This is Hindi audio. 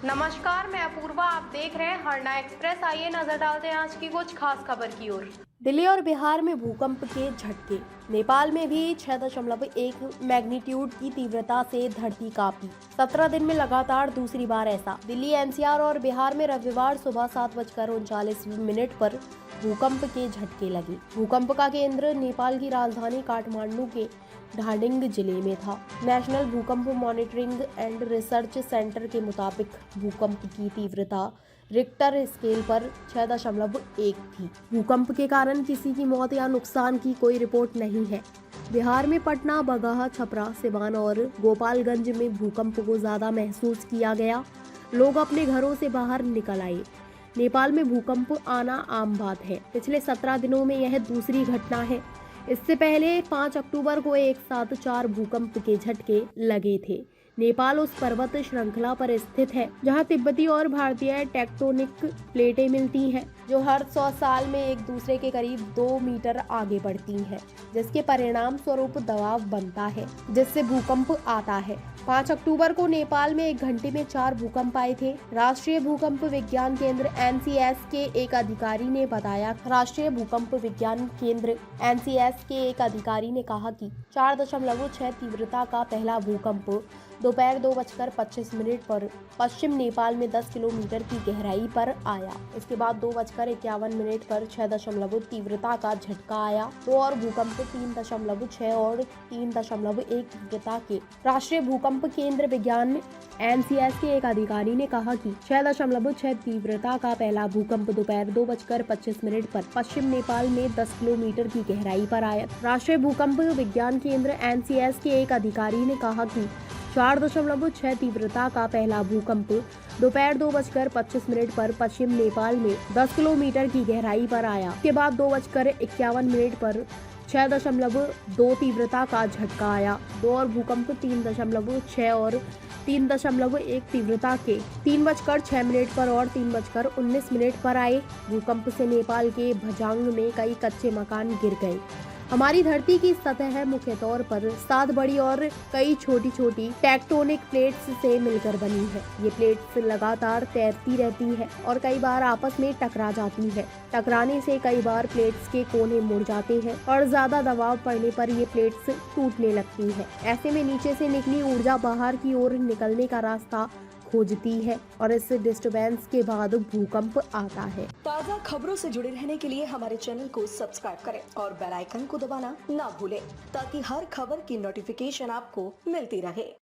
नमस्कार, मैं अपूर्वा। आप देख रहे हैं हरना एक्सप्रेस। आइए नजर डालते हैं आज की कुछ खास खबर की ओर। दिल्ली और बिहार में भूकंप के झटके। नेपाल में भी 6.1 मैग्नीट्यूड की तीव्रता से धरती कांपी। 17 दिन में लगातार दूसरी बार ऐसा। दिल्ली, एनसीआर और बिहार में रविवार सुबह 7:39 पर भूकंप के झटके लगे। भूकंप का केंद्र नेपाल की राजधानी काठमांडू के ढाडिंग जिले में था। नेशनल भूकंप मॉनिटरिंग एंड रिसर्च सेंटर के मुताबिक भूकंप की तीव्रता रिक्टर स्केल पर 6.1 थी। भूकंप के कारण किसी की मौत या नुकसान की कोई रिपोर्ट नहीं है। बिहार में पटना, बगहा, छपरा, सिवान और गोपालगंज में भूकंप को ज्यादा महसूस किया गया। लोग अपने घरों से बाहर निकल आए। नेपाल में भूकंप आना आम बात है। पिछले 17 दिनों में यह दूसरी घटना है। इससे पहले 5 अक्टूबर को एक साथ 4 भूकंप के झटके लगे थे। नेपाल उस पर्वत श्रृंखला पर स्थित है जहां तिब्बती और भारतीय टेक्टोनिक प्लेटें मिलती हैं, जो हर 100 साल में एक दूसरे के करीब 2 मीटर आगे बढ़ती हैं, जिसके परिणाम स्वरूप दबाव बनता है, जिससे भूकंप आता है। 5 अक्टूबर को नेपाल में एक घंटे में 4 भूकंप आए थे। राष्ट्रीय भूकंप विज्ञान केंद्र (एनसीएस) के एक अधिकारी ने बताया। राष्ट्रीय भूकंप विज्ञान केंद्र (एनसीएस) के एक अधिकारी ने कहा कि 4.6 तीव्रता का पहला भूकंप दोपहर 2:25 पर पश्चिम नेपाल में 10 किलोमीटर की गहराई पर आया। इसके बाद 2:51 पर 6 तीव्रता का झटका आया। 2 और भूकंप 3.6 और 3.1 तीव्रता के। राष्ट्रीय भूकंप केंद्र विज्ञान (एनसीएस) के एक अधिकारी ने कहा कि 6.6 तीव्रता का पहला भूकंप दोपहर 2:25 पर पश्चिम नेपाल में 10 किलोमीटर की गहराई पर आया। राष्ट्रीय भूकंप विज्ञान केंद्र (एनसीएस) के एक अधिकारी ने कहा कि 4.6 तीव्रता का पहला भूकंप दोपहर 2:25 पर पश्चिम नेपाल में 10 किलोमीटर की गहराई पर आया। इसके बाद 2:51 पर 6.2 तीव्रता का झटका आया। 2 और भूकंप 3.6 और 3.1 तीव्रता के 3:06 पर और 3:19 पर आए। भूकंप से नेपाल के भजांग में कई कच्चे मकान गिर गए। हमारी धरती की सतह मुख्य तौर पर 7 बड़ी और कई छोटी छोटी टेक्टोनिक प्लेट्स से मिलकर बनी है। ये प्लेट्स लगातार तैरती रहती है और कई बार आपस में टकरा जाती है। टकराने से कई बार प्लेट्स के कोने मुड़ जाते हैं और ज्यादा दबाव पड़ने पर ये प्लेट्स टूटने लगती है। ऐसे में नीचे से निकली ऊर्जा बाहर की ओर निकलने का रास्ता खोजती है और इस डिस्टर्बेंस के बाद भूकंप आता है। ताज़ा खबरों से जुड़े रहने के लिए हमारे चैनल को सब्सक्राइब करें और बेल आइकन को दबाना ना भूलें, ताकि हर खबर की नोटिफिकेशन आपको मिलती रहे।